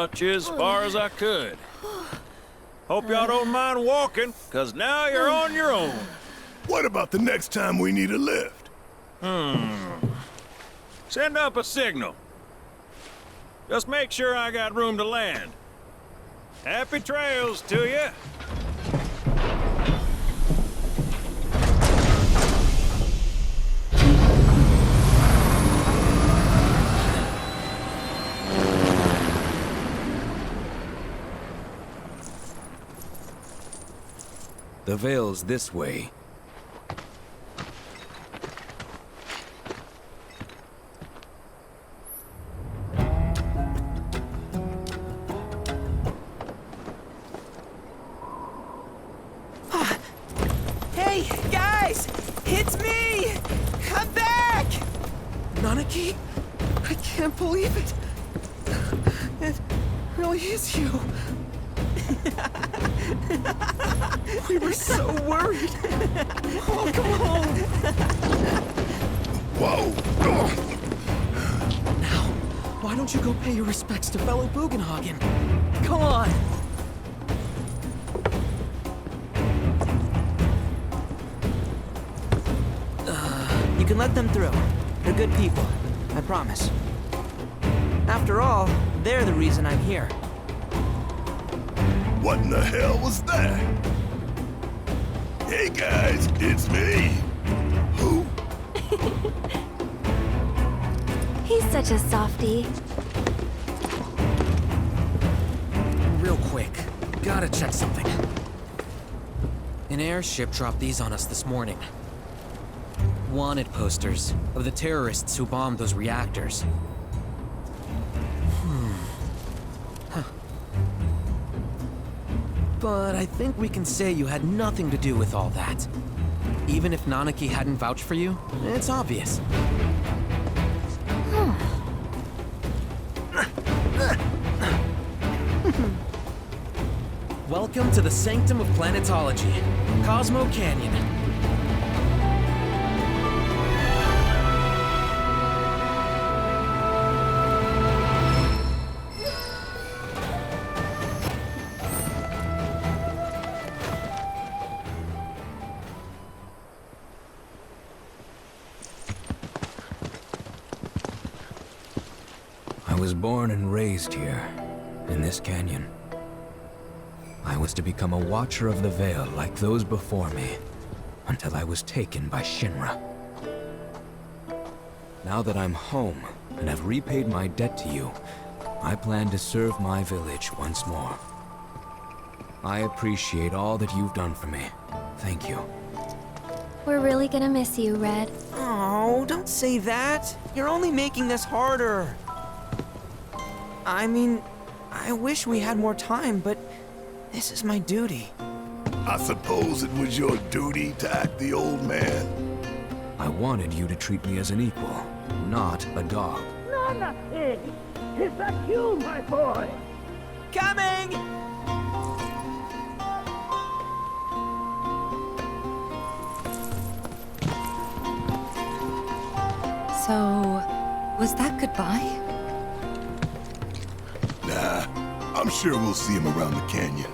much as far as I could. Hope y'all don't mind walking, cause now you're on your own. What about the next time we need a lift? Send up a signal. Just make sure I got room to land. Happy trails to you. The Vale's this way. Hey, guys! It's me! I'm back! Nanaki? I can't believe it. It really is you. We were so worried. Oh, come home. Whoa! Now, why don't you go pay your respects to fellow Bugenhagen? Come on. You can let them through. They're good people. I promise. After all, they're the reason I'm here. What in the hell was that? Hey guys, it's me. Who? He's such a softie. Real quick, gotta check something. An airship dropped these on us this morning. Wanted posters of the terrorists who bombed those reactors. But I think we can say you had nothing to do with all that. Even if Nanaki hadn't vouched for you, it's obvious. Welcome to the sanctum of planetology, Cosmo Canyon. I was born and raised here, in this canyon. I was to become a watcher of the Vale like those before me, until I was taken by Shinra. Now that I'm home and have repaid my debt to you, I plan to serve my village once more. I appreciate all that you've done for me. Thank you. We're really gonna miss you, Red. Oh, don't say that. You're only making this harder. I mean, I wish we had more time, but this is my duty. I suppose it was your duty to act the old man. I wanted you to treat me as an equal, not a dog. Nana, is that you, my boy? Coming! So, was that goodbye? Nah, I'm sure we'll see him around the canyon.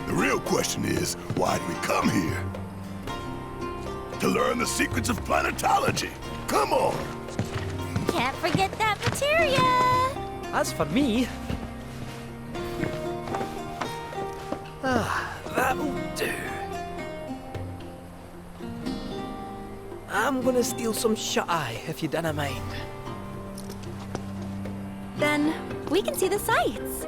The real question is, why'd we come here? To learn the secrets of planetology. Come on! Can't forget that materia! As for me... that'll do. I'm gonna steal some shut-eye, if you don't mind. Then we can see the sights.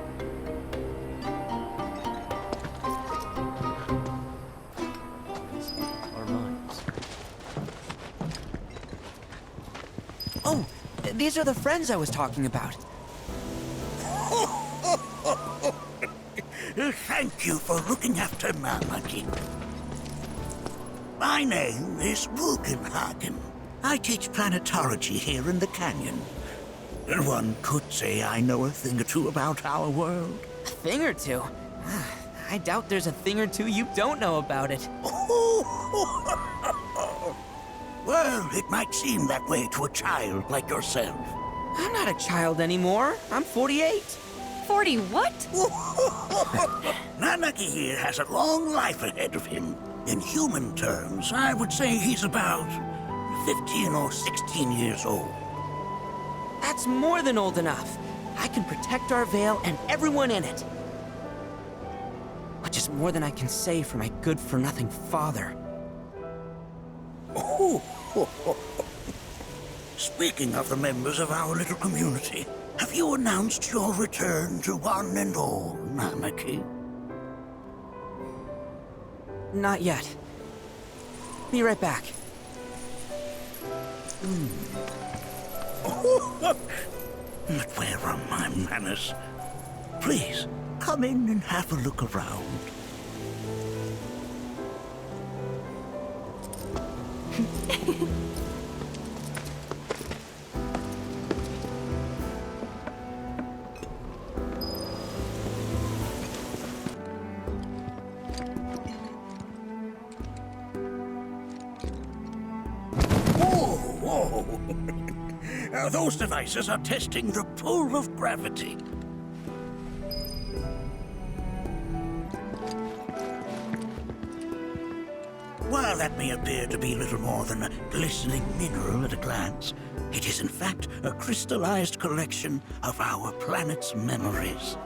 Oh, these are the friends I was talking about. Thank you for looking after Nanaki. My name is Bugenhagen. I teach planetology here in the canyon. One could say I know a thing or two about our world. A thing or two? I doubt there's a thing or two you don't know about it. Well, it might seem that way to a child like yourself. I'm not a child anymore. I'm 48. 40 what? Nanaki here has a long life ahead of him. In human terms, I would say he's about 15 or 16 years old. That's more than old enough. I can protect our Vale and everyone in it. Which is more than I can say for my good-for-nothing father. Speaking of the members of our little community, have you announced your return to one and all, Nanaki? Not yet. Be right back. But where are my manners? Please, come in and have a look around. Whoa! Those devices are testing the pull of gravity. While that may appear to be little more than a glistening mineral at a glance, it is in fact a crystallized collection of our planet's memories.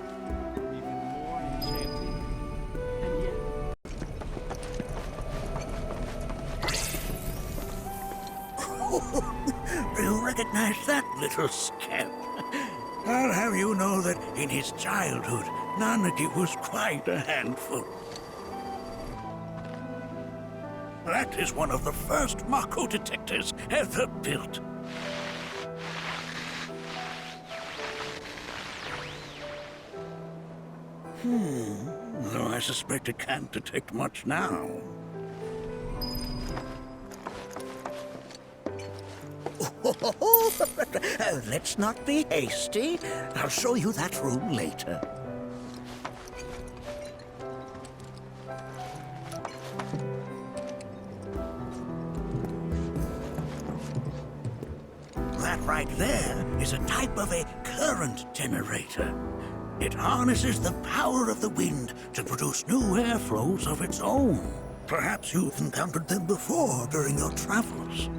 Do you recognize that little scamp? I'll have you know that in his childhood, Nanaki was quite a handful. That is one of the first Mako detectors ever built. Though I suspect it can't detect much now. Let's not be hasty. I'll show you that room later. That right there is a type of a current generator. It harnesses the power of the wind to produce new airflows of its own. Perhaps you've encountered them before during your travels.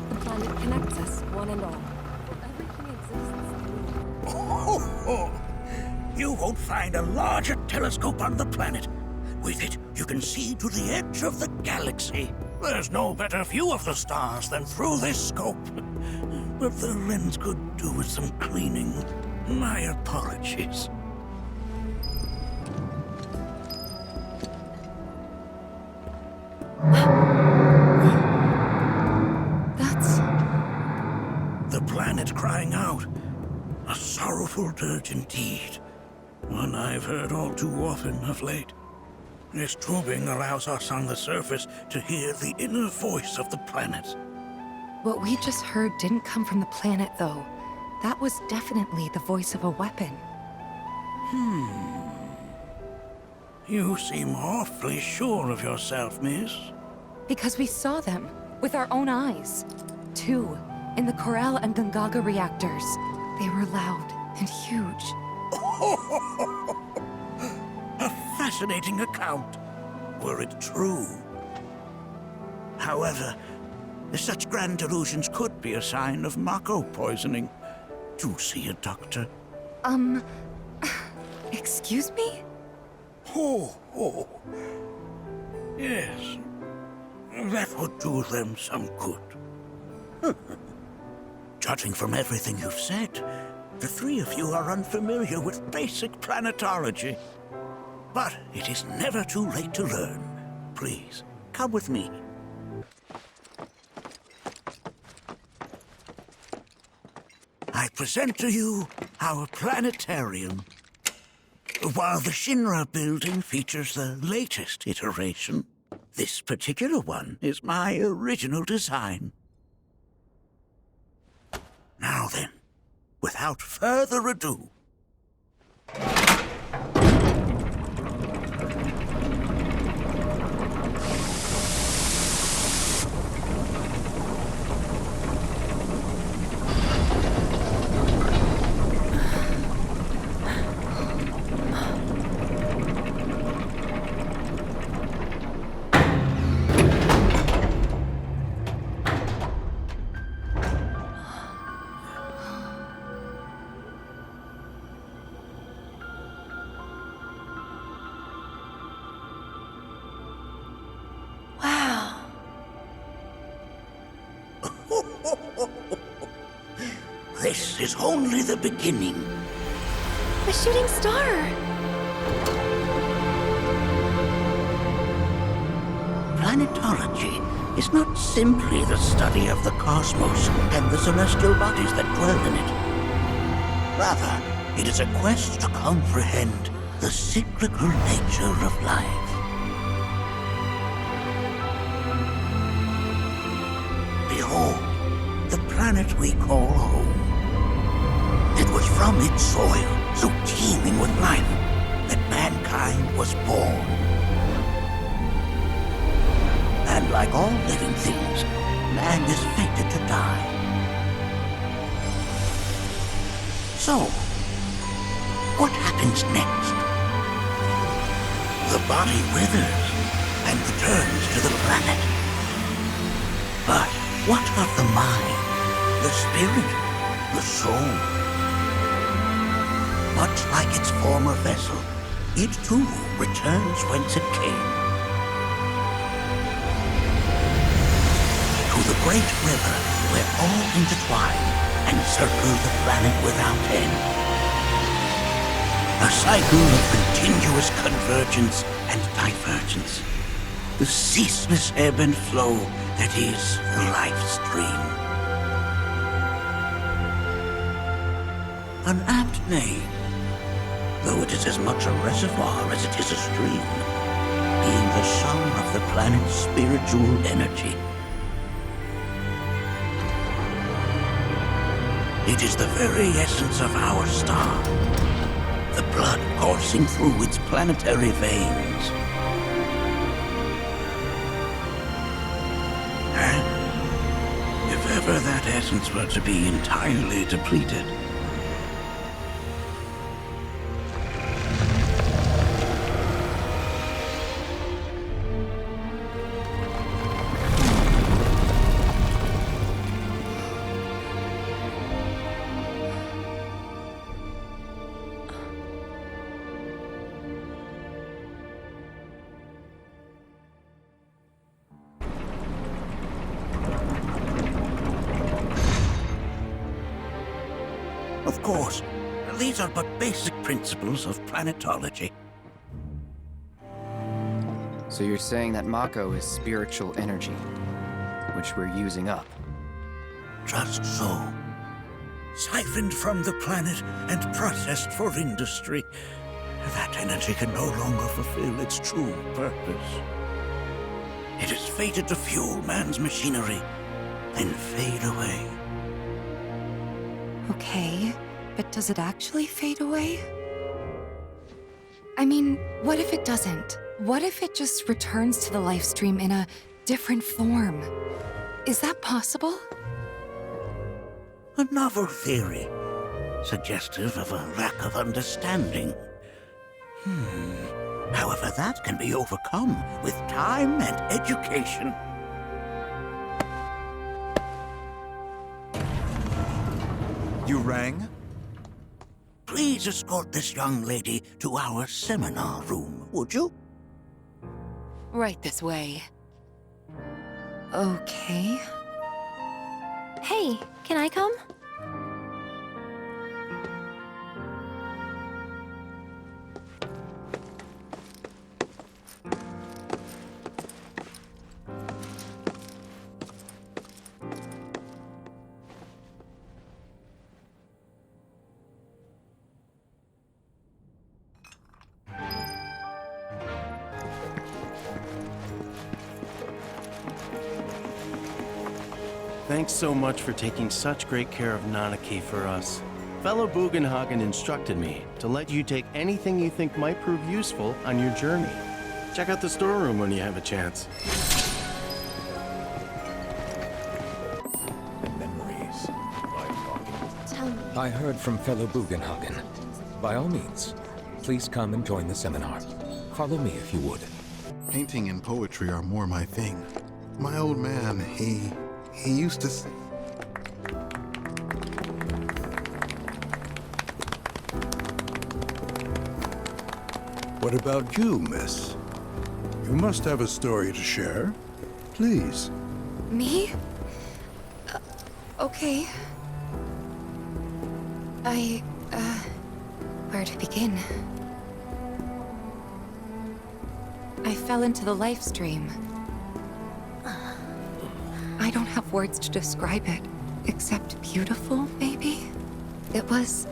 The planet connects us, one and all. Everything exists. You won't find a larger telescope on the planet. With it, you can see to the edge of the galaxy. There's no better view of the stars than through this scope. But the lens could do with some cleaning. My apologies. That's... The planet crying out. A sorrowful dirge indeed. One I've heard all too often of late. This tubing allows us on the surface to hear the inner voice of the planet. What we just heard didn't come from the planet, though. That was definitely the voice of a weapon. You seem awfully sure of yourself, miss. Because we saw them, with our own eyes. Two, in the Corel and Gungaga reactors. They were loud and huge. A fascinating account, were it true. However, such grand delusions could be a sign of Mako poisoning. Do see a doctor. Excuse me? Oh. Yes. That would do them some good. Judging from everything you've said, the three of you are unfamiliar with basic planetology. But it is never too late to learn. Please, come with me. I present to you our planetarium. While the Shinra building features the latest iteration, this particular one is my original design. Now then, without further ado, This is only the beginning. A shooting star! Planetology is not simply the study of the cosmos and the celestial bodies that dwell in it. Rather, it is a quest to comprehend the cyclical nature of life. Behold, the planet we call home. It was from its soil, so teeming with life, that mankind was born. And like all living things, man is fated to die. So, what happens next? The body withers and returns to the planet. But what of the mind, the spirit, the soul? Much like its former vessel, it too returns whence it came. To the great river where all intertwine and circle the planet without end. A cycle of continuous convergence and divergence. The ceaseless ebb and flow that is the life stream. An apt name, though it is as much a reservoir as it is a stream, being the sum of the planet's spiritual energy. It is the very essence of our star, the blood coursing through its planetary veins. And if ever that essence were to be entirely depleted, of course, these are but basic principles of planetology. So you're saying that Mako is spiritual energy, which we're using up? Just so. Siphoned from the planet and processed for industry, that energy can no longer fulfill its true purpose. It is fated to fuel man's machinery, then fade away. Okay, but does it actually fade away? I mean, what if it doesn't? What if it just returns to the life stream in a different form? Is that possible? A novel theory, suggestive of a lack of understanding. However, that can be overcome with time and education. You rang? Please escort this young lady to our seminar room, would you? Right this way. Okay. Hey, can I come? Thanks so much for taking such great care of Nanaki for us. Fellow Bugenhagen instructed me to let you take anything you think might prove useful on your journey. Check out the storeroom when you have a chance. Memories. Tell me. I heard from fellow Bugenhagen. By all means, please come and join the seminar. Follow me if you would. Painting and poetry are more my thing. My old man, he used to What about you, miss? You must have a story to share. Please. Me? Okay. Where to begin? I fell into the life stream. I don't have words to describe it, except beautiful, maybe? It was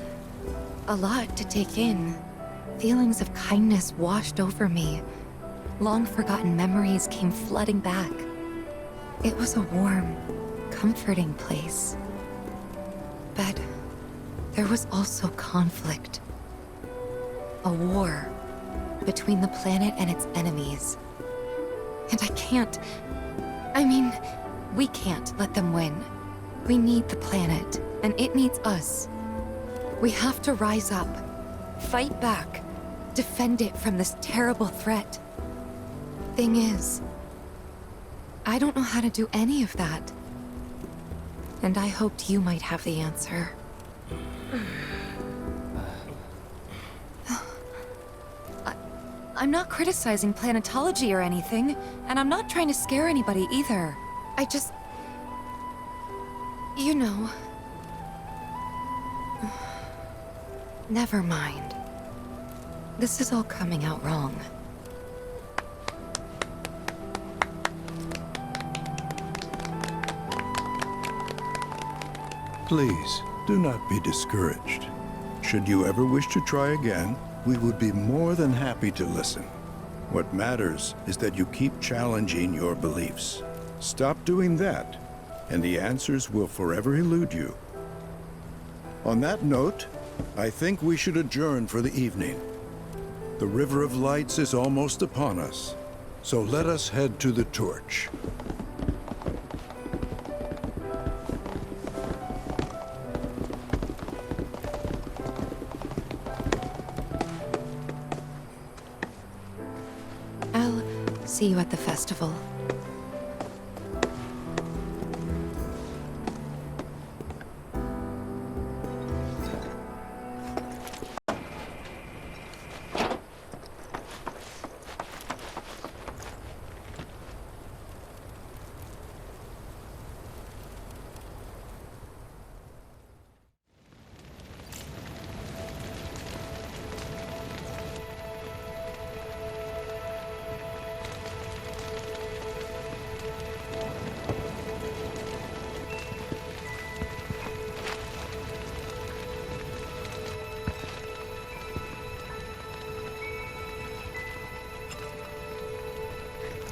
a lot to take in. Feelings of kindness washed over me. Long-forgotten memories came flooding back. It was a warm, comforting place. But there was also conflict. A war between the planet and its enemies. And we can't let them win. We need the planet, and it needs us. We have to rise up, fight back, defend it from this terrible threat. Thing is, I don't know how to do any of that. And I hoped you might have the answer. I'm not criticizing planetology or anything, and I'm not trying to scare anybody either. I just... You know... Never mind. This is all coming out wrong. Please, do not be discouraged. Should you ever wish to try again, we would be more than happy to listen. What matters is that you keep challenging your beliefs. Stop doing that, and the answers will forever elude you. On that note, I think we should adjourn for the evening. The River of Lights is almost upon us, so let us head to the torch. I'll see you at the festival.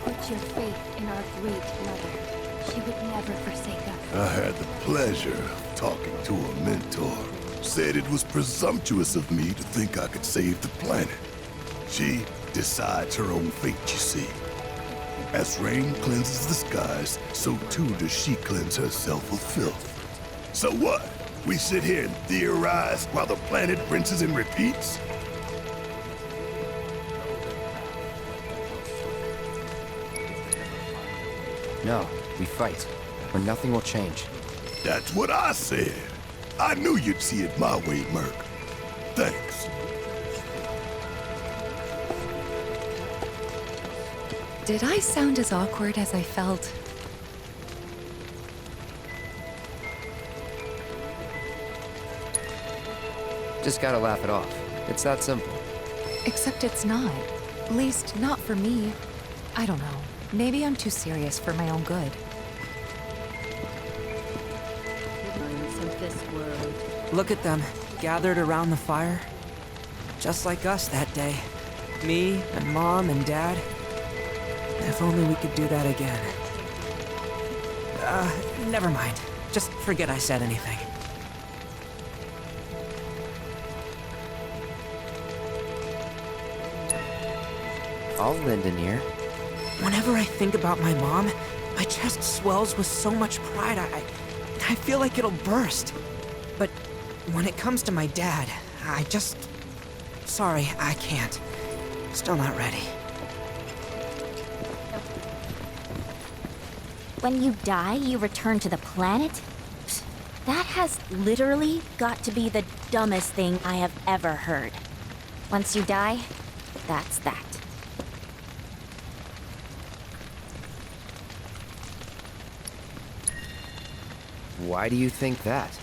Put your faith in our great mother. She would never forsake us. I had the pleasure of talking to a mentor. Said it was presumptuous of me to think I could save the planet. She decides her own fate, you see. As rain cleanses the skies, so too does she cleanse herself of filth. So what? We sit here and theorize while the planet rinses and repeats? No, we fight, or nothing will change. That's what I said. I knew you'd see it my way, Merc. Thanks. Did I sound as awkward as I felt? Just gotta laugh it off. It's that simple. Except it's not. At least, not for me. I don't know. Maybe I'm too serious for my own good. Of this world. Look at them, gathered around the fire. Just like us that day. Me and Mom and Dad. If only we could do that again. Never mind. Just forget I said anything. I'll lend an ear. Whenever I think about my mom, my chest swells with so much pride, I feel like it'll burst. But when it comes to my dad, I just... Sorry, I can't. Still not ready. When you die, you return to the planet? That has literally got to be the dumbest thing I have ever heard. Once you die, that's that. Why do you think that?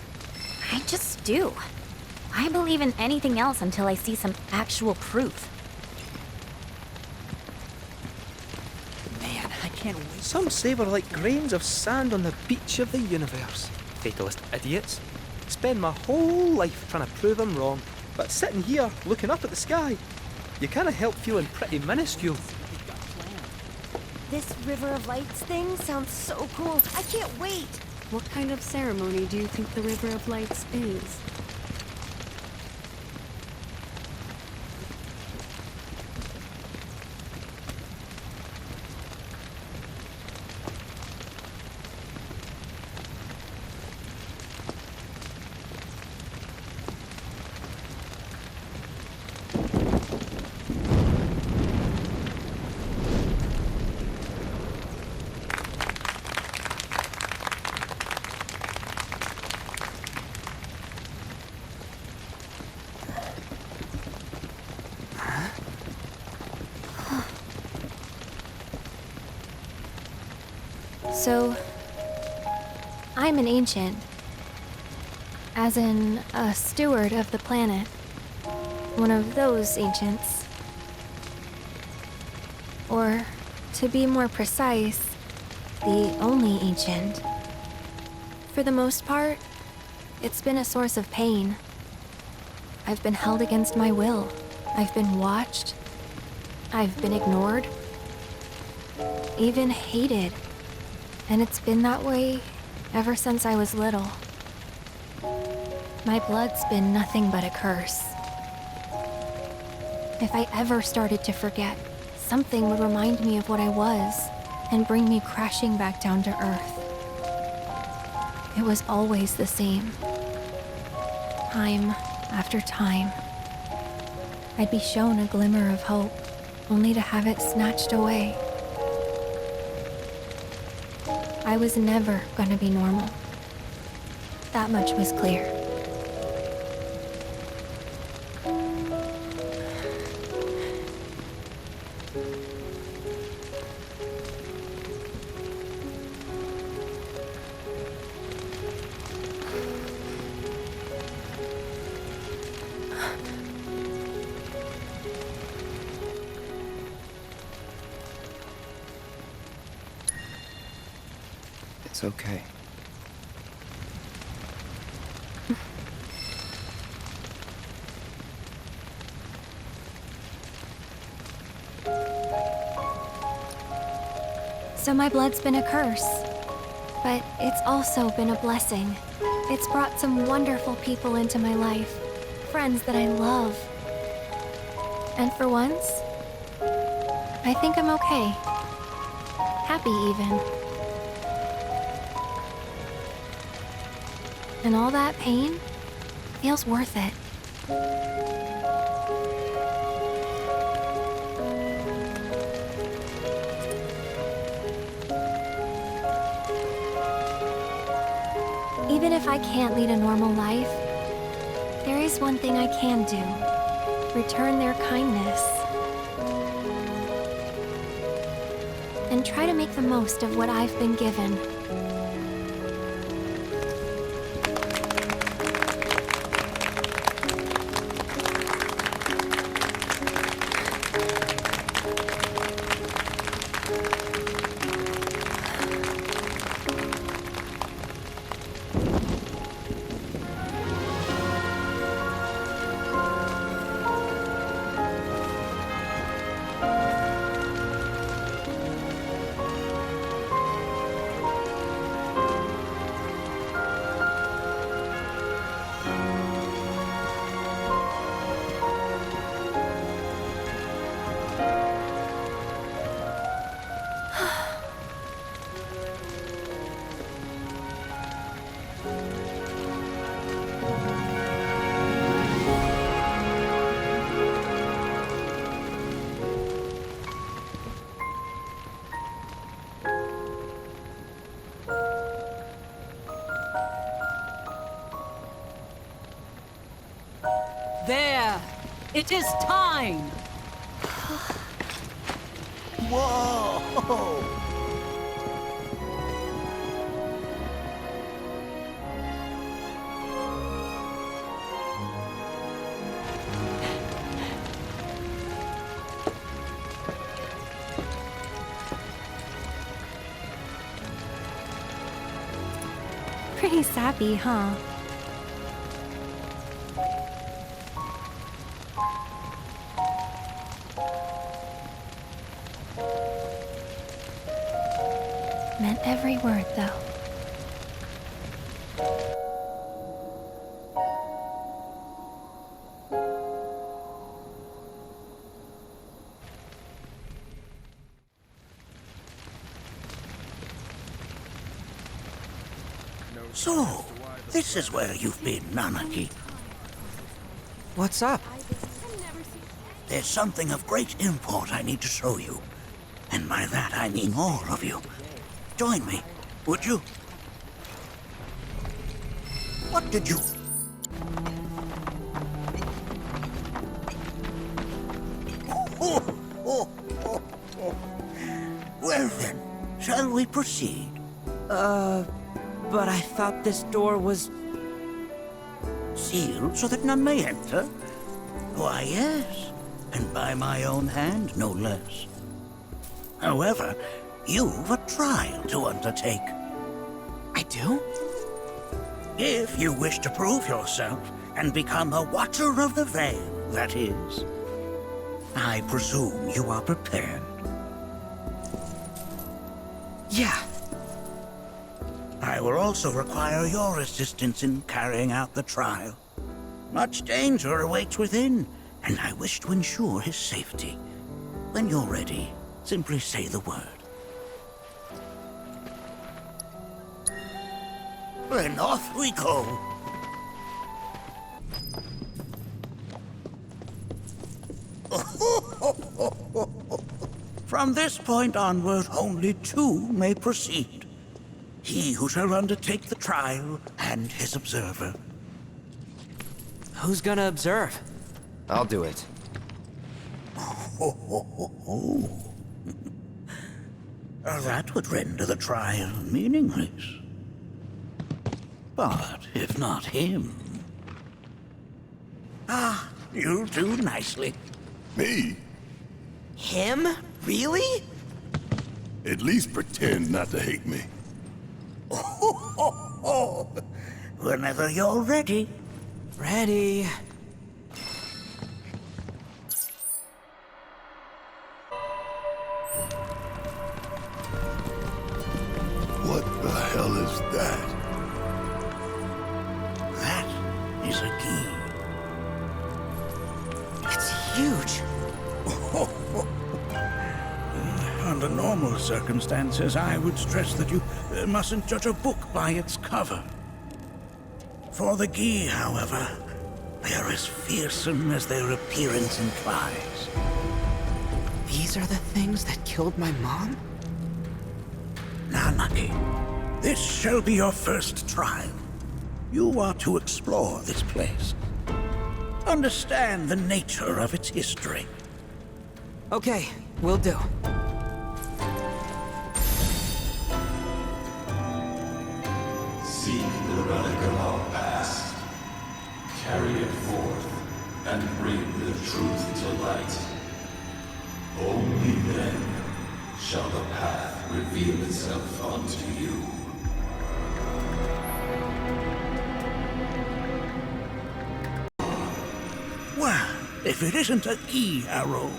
I just do. I believe in anything else until I see some actual proof. Man, I can't wait. Some say we're like grains of sand on the beach of the universe. Fatalist idiots. Spend my whole life trying to prove them wrong, but sitting here, looking up at the sky, you can't help feeling pretty minuscule. This River of Lights thing sounds so cool. I can't wait. What kind of ceremony do you think the River of Lights is? So, I'm an ancient. As in, a steward of the planet. One of those ancients. Or, to be more precise, the only ancient. For the most part, it's been a source of pain. I've been held against my will. I've been watched. I've been ignored. Even hated. And it's been that way ever since I was little. My blood's been nothing but a curse. If I ever started to forget, something would remind me of what I was and bring me crashing back down to earth. It was always the same. Time after time. I'd be shown a glimmer of hope, only to have it snatched away. I was never gonna be normal. That much was clear. It's okay. So my blood's been a curse, but it's also been a blessing. It's brought some wonderful people into my life, friends that I love. And for once, I think I'm okay. Happy even. And all that pain feels worth it. Even if I can't lead a normal life, there is one thing I can do. Return their kindness. And try to make the most of what I've been given. There! It is time! Whoa! Pretty sappy, huh? Meant every word, though. So, this is where you've been, Nanaki. What's up? There's something of great import I need to show you. And by that I mean all of you. Join me, would you? What did you... Well then, shall we proceed? But I thought this door was... Sealed so that none may enter? Why, yes. And by my own hand, no less. However, you've a trial to undertake. I do? If you wish to prove yourself and become a Watcher of the Vale, that is. I presume you are prepared. Yeah. I will also require your assistance in carrying out the trial. Much danger awaits within, and I wish to ensure his safety. When you're ready, simply say the word. Then off we go. From this point onward, only two may proceed. He who shall undertake the trial, and his observer. Who's gonna observe? I'll do it. That would render the trial meaningless. But if not him... Ah, you'll do nicely. Me? Him? Really? At least pretend not to hate me. Whenever you're ready. Ready. What the hell is that? That is a key. It's huge. Under normal circumstances, I would stress that you mustn't judge a book by its cover. For the Gi, however, they are as fearsome as their appearance implies. These are the things that killed my mom? Nanaki, this shall be your first trial. You are to explore this place. Understand the nature of its history. Okay, will do. Seek the relic of our past. Carry it forth, and bring the truth to light. Only then shall the path reveal itself unto you. Well, if it isn't a Gi arrow,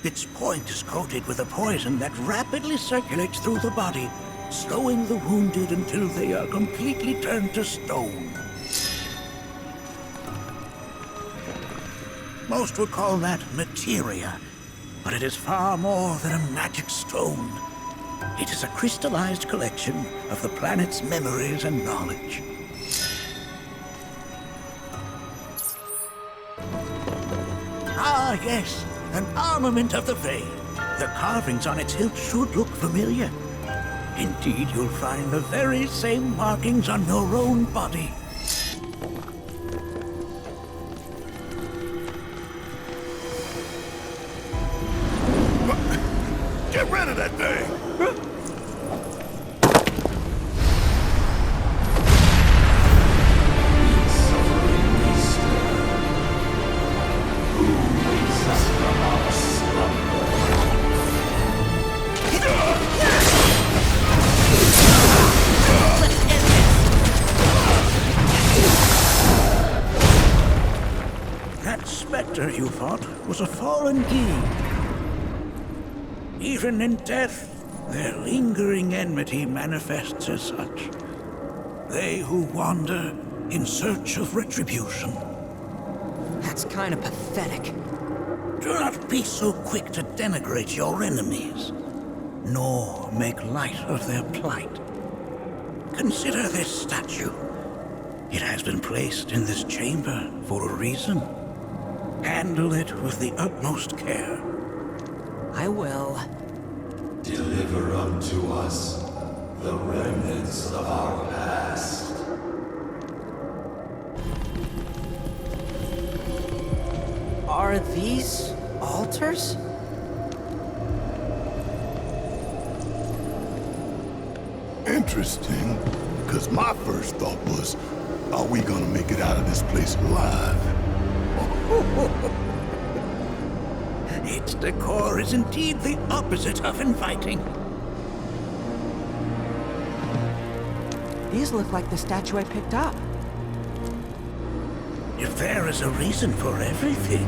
its point is coated with a poison that rapidly circulates through the body, slowing the wounded until they are completely turned to stone. Most would call that materia, but it is far more than a magic stone. It is a crystallized collection of the planet's memories and knowledge. Ah, yes, an armament of the Vale. The carvings on its hilt should look familiar. Indeed, you'll find the very same markings on your own body. Get rid of that thing! That specter you fought was a fallen Gi. Even in death, their lingering enmity manifests as such. They who wander in search of retribution. That's kind of pathetic. Do not be so quick to denigrate your enemies, nor make light of their plight. Consider this statue. It has been placed in this chamber for a reason. Handle it with the utmost care. I will. Deliver unto us the remnants of our past. Are these altars? Interesting, because my first thought was, are we gonna make it out of this place alive? Its decor is indeed the opposite of inviting. These look like the statue I picked up. If there is a reason for everything,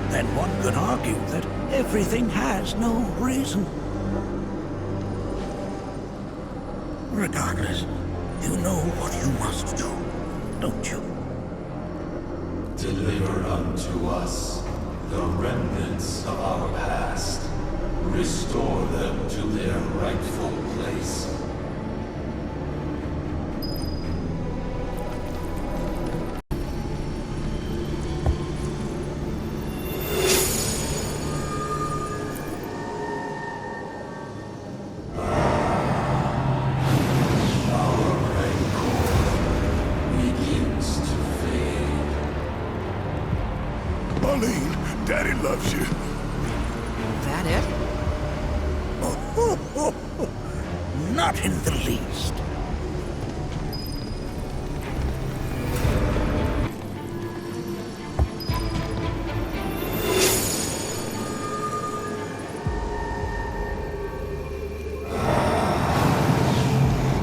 then one could argue that everything has no reason. Regardless, you know what you must do, don't you? Deliver unto us the remnants of our past. Restore them to their rightful place. Daddy loves you. That it? Not in the least.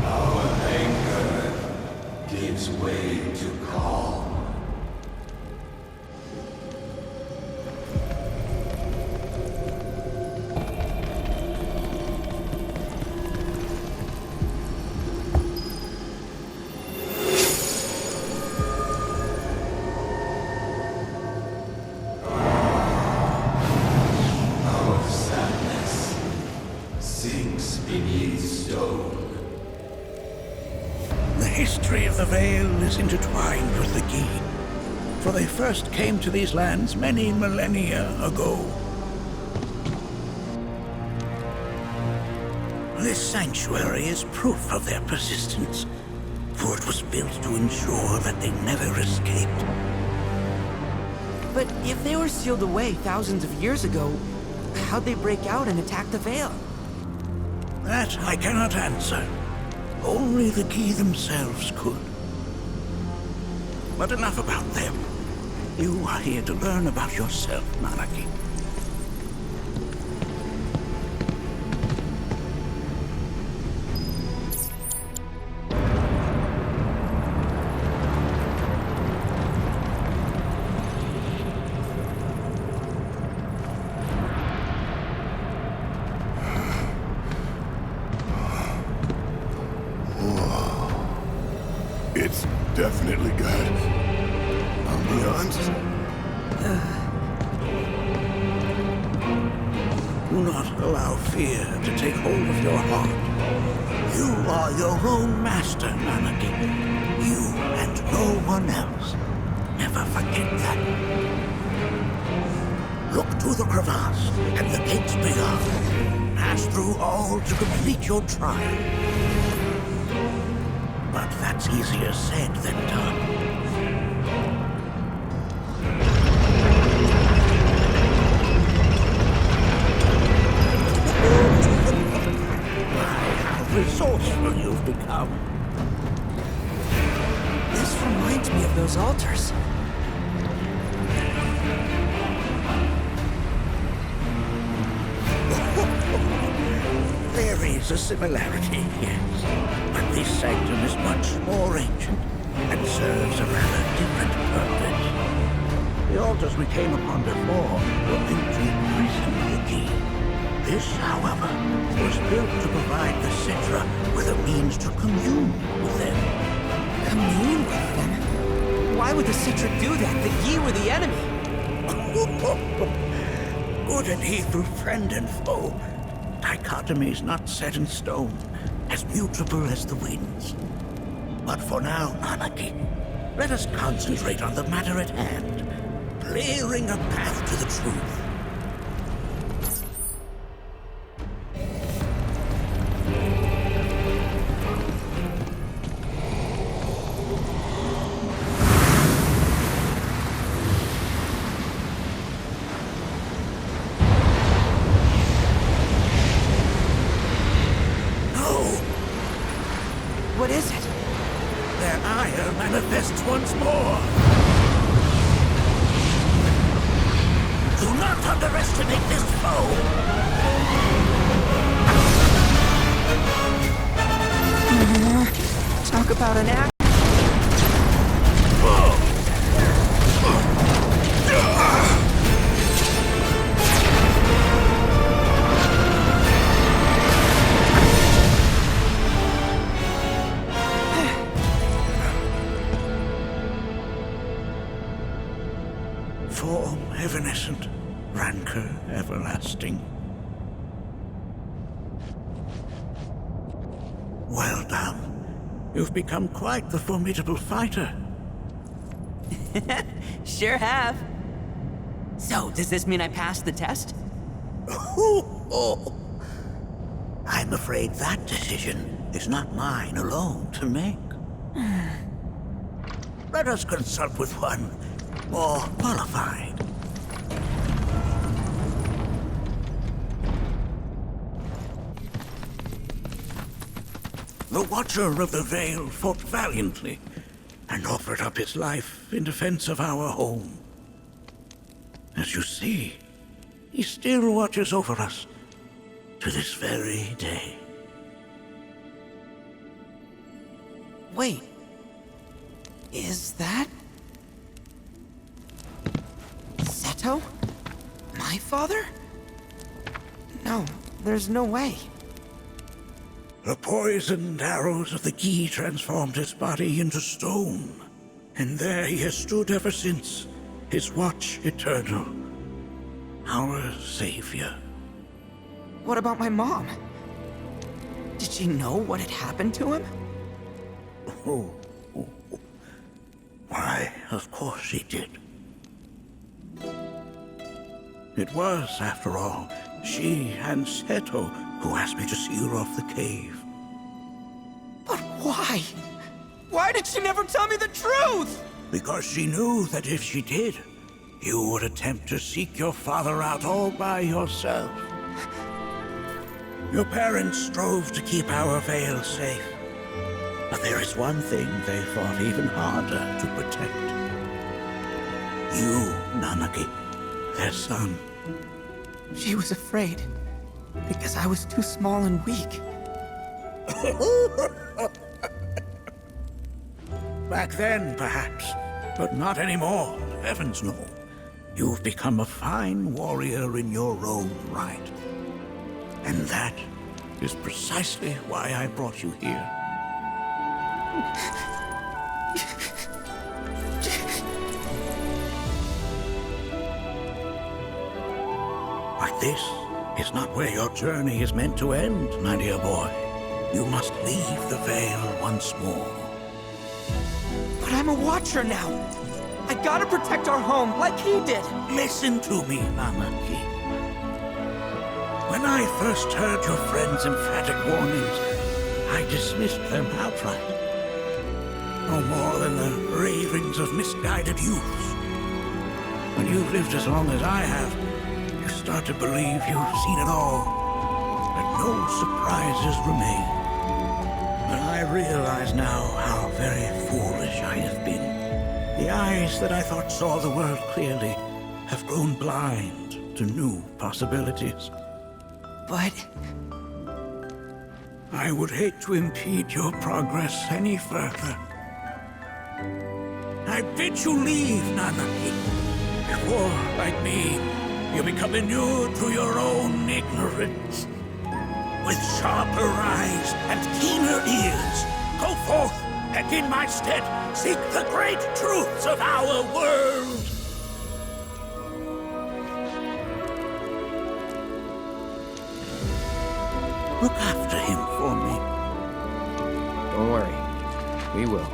Our anger gives way to calm. The history of the Vale is intertwined with the Gi, for they first came to these lands many millennia ago. This sanctuary is proof of their persistence, for it was built to ensure that they never escaped. But if they were sealed away thousands of years ago, how'd they break out and attack the Vale? That I cannot answer. Only the Gi themselves could. But enough about them. You are here to learn about yourself, Nanaki. It's definitely got ambiance. Do not allow fear to take hold of your heart. You are your own master, Nanaki. You and no one else. Never forget that. Look to the crevasse and the gates beyond. Pass through all to complete your trial. But that's easier said than done. How resourceful you've become. This reminds me of those altars. There is a similarity, yes. But this sanctum is much more ancient and serves a rather different purpose. The altars we came upon before were meant to imprison the key. This, however, was built to provide the Citra with a means to commune with them. Commune with them? Why would the Citra do that? The Yi were the enemy. Good and evil, friend and foe. Dichotomy's not set in stone, as mutable as the winds. But for now, Nanaki, let us concentrate on the matter at hand, clearing a path to the truth. What is it? Their ire manifests once more. Do not underestimate this foe. Talk about an act. Form evanescent, rancor everlasting. Well done. You've become quite the formidable fighter. Sure have. So, does this mean I passed the test? I'm afraid that decision is not mine alone to make. Let us consult with one more qualified. The Watcher of the Vale fought valiantly and offered up his life in defense of our home. As you see, he still watches over us to this very day. Wait. Is that... Seto? My father? No, there's no way. The poisoned arrows of the Gi transformed his body into stone, and there he has stood ever since, his watch eternal, our savior. What about my mom? Did she know what had happened to him? Why, of course she did. It was, after all, she and Seto who asked me to seal off the cave. But why? Why did she never tell me the truth? Because she knew that if she did, you would attempt to seek your father out all by yourself. Your parents strove to keep our Vale safe. But there is one thing they fought even harder to protect. You, Nanaki, their son. She was afraid, because I was too small and weak. Back then, perhaps, but not anymore, heavens no. You've become a fine warrior in your own right. And that is precisely why I brought you here. But this is not where your journey is meant to end, my dear boy. You must leave the Vale once more. But I'm a Watcher now. I gotta protect our home like he did. Listen to me, Nanaki. When I first heard your friend's emphatic warnings, I dismissed them outright. No more than the ravings of misguided youths. When you've lived as long as I have, you start to believe you've seen it all, that no surprises remain. But I realize now how very foolish I have been. The eyes that I thought saw the world clearly have grown blind to new possibilities. But... I would hate to impede your progress any further. I bid you leave, Nanaki, For, like me, you become inured to your own ignorance. With sharper eyes and keener ears, go forth and in my stead seek the great truths of our world. Look after him for me. Don't worry. We will.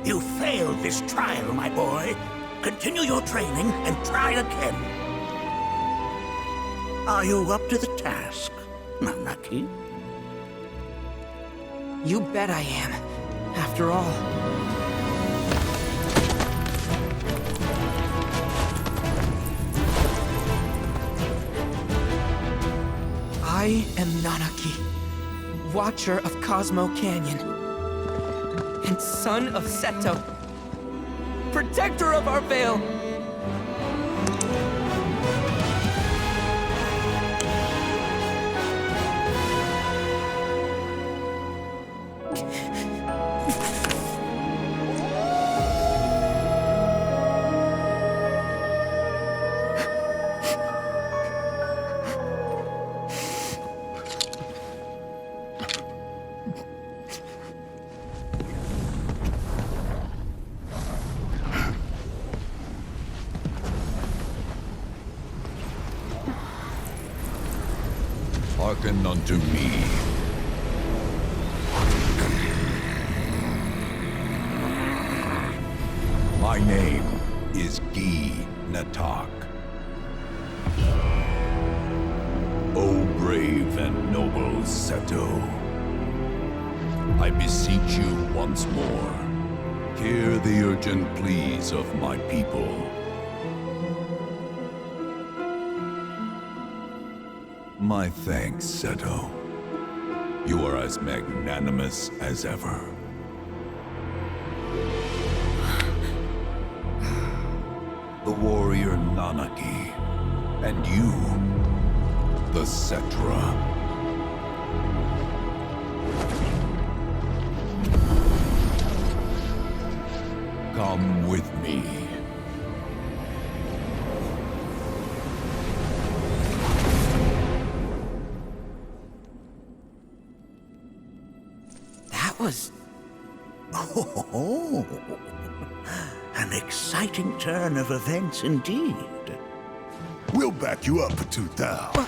You failed this trial, my boy. Continue your training and try again. Are you up to the task, Nanaki? You bet I am. After all. I am Nanaki, Watcher of Cosmo Canyon, and son of Seto, protector of our Vale. Hearken unto me. My name is Natak. O brave and noble Seto, I beseech you once more, hear the urgent pleas of my people. My thanks, Seto. You are as magnanimous as ever. The warrior Nanaki, and you, the Cetra. Come with me. Was... Oh, an exciting turn of events indeed. We'll back you up for 2,000.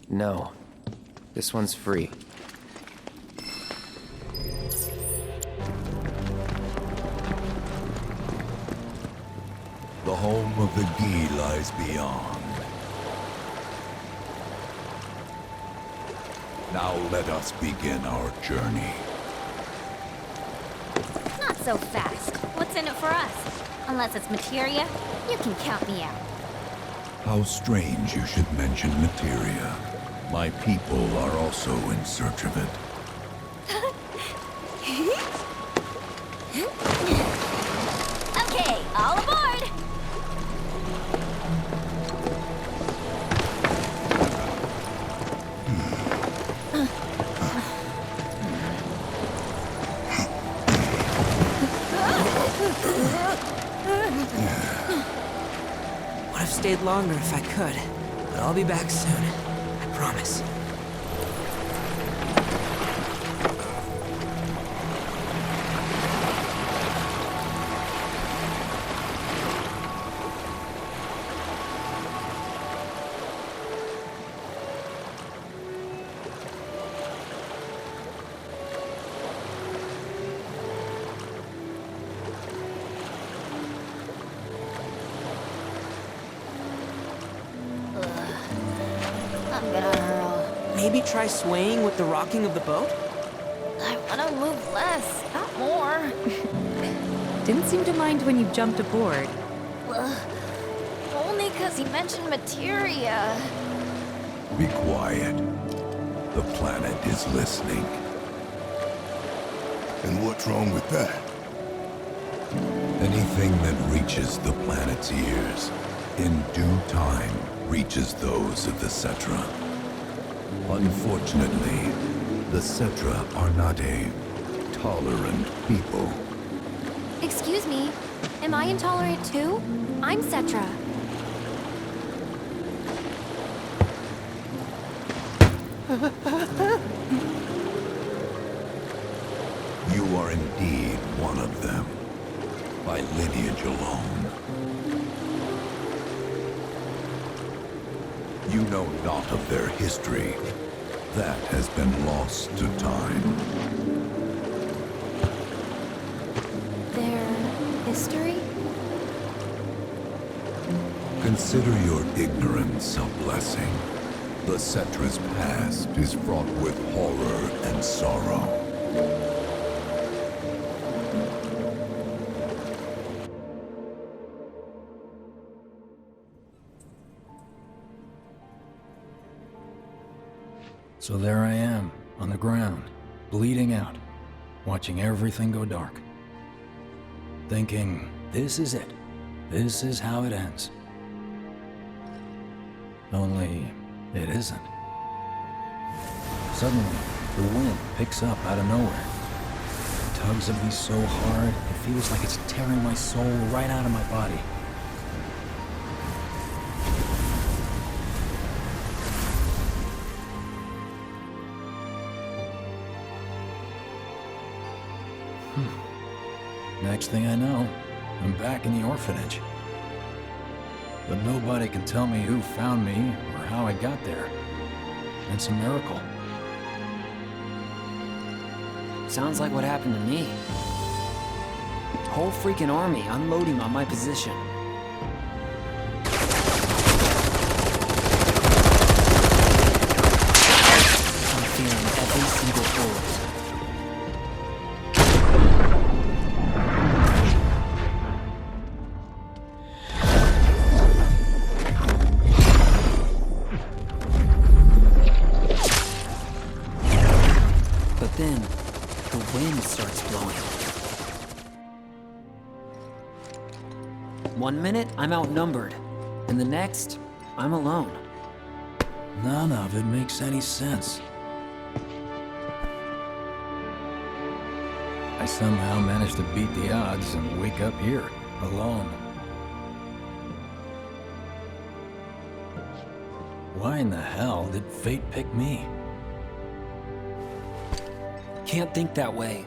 No. This one's free. The home of the Gi lies beyond. Now let us begin our journey. Not so fast. What's in it for us? Unless it's materia, you can count me out. How strange you should mention materia. My people are also in search of it. Okay, all aboard! Would have stayed longer if I could, but I'll be back soon. I promise. Maybe try swaying with the rocking of the boat? I want to move less, not more. Didn't seem to mind when you jumped aboard. Only because he mentioned materia. Be quiet. The planet is listening. And what's wrong with that? Anything that reaches the planet's ears, in due time, reaches those of the Cetra. Unfortunately, the Cetra are not a tolerant people. Excuse me, am I intolerant too? I'm Cetra. You are indeed one of them, by lineage alone. You know not of their history. That has been lost to time. Their history? Consider your ignorance a blessing. The Cetra's past is fraught with horror and sorrow. So there I am, on the ground, bleeding out, watching everything go dark. Thinking, this is it. This is how it ends. Only, it isn't. Suddenly, the wind picks up out of nowhere. It tugs at me so hard, it feels like it's tearing my soul right out of my body. Next thing I know, I'm back in the orphanage. But nobody can tell me who found me or how I got there. It's a miracle. Sounds like what happened to me. Whole freaking army unloading on my position. I'm feeling every single bullet. Then, the wind starts blowing. 1 minute, I'm outnumbered. And the next, I'm alone. None of it makes any sense. I somehow managed to beat the odds and wake up here, alone. Why in the hell did fate pick me? Can't think that way.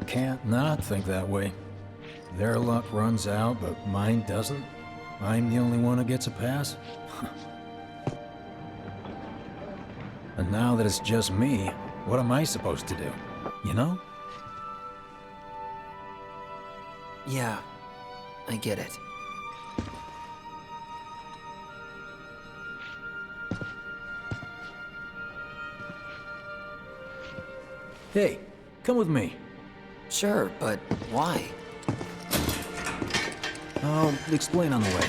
Can't not think that way. Their luck runs out, but mine doesn't. I'm the only one who gets a pass. And now that it's just me, what am I supposed to do? You know? Yeah, I get it. Hey, come with me. Sure, but why? I'll explain on the way.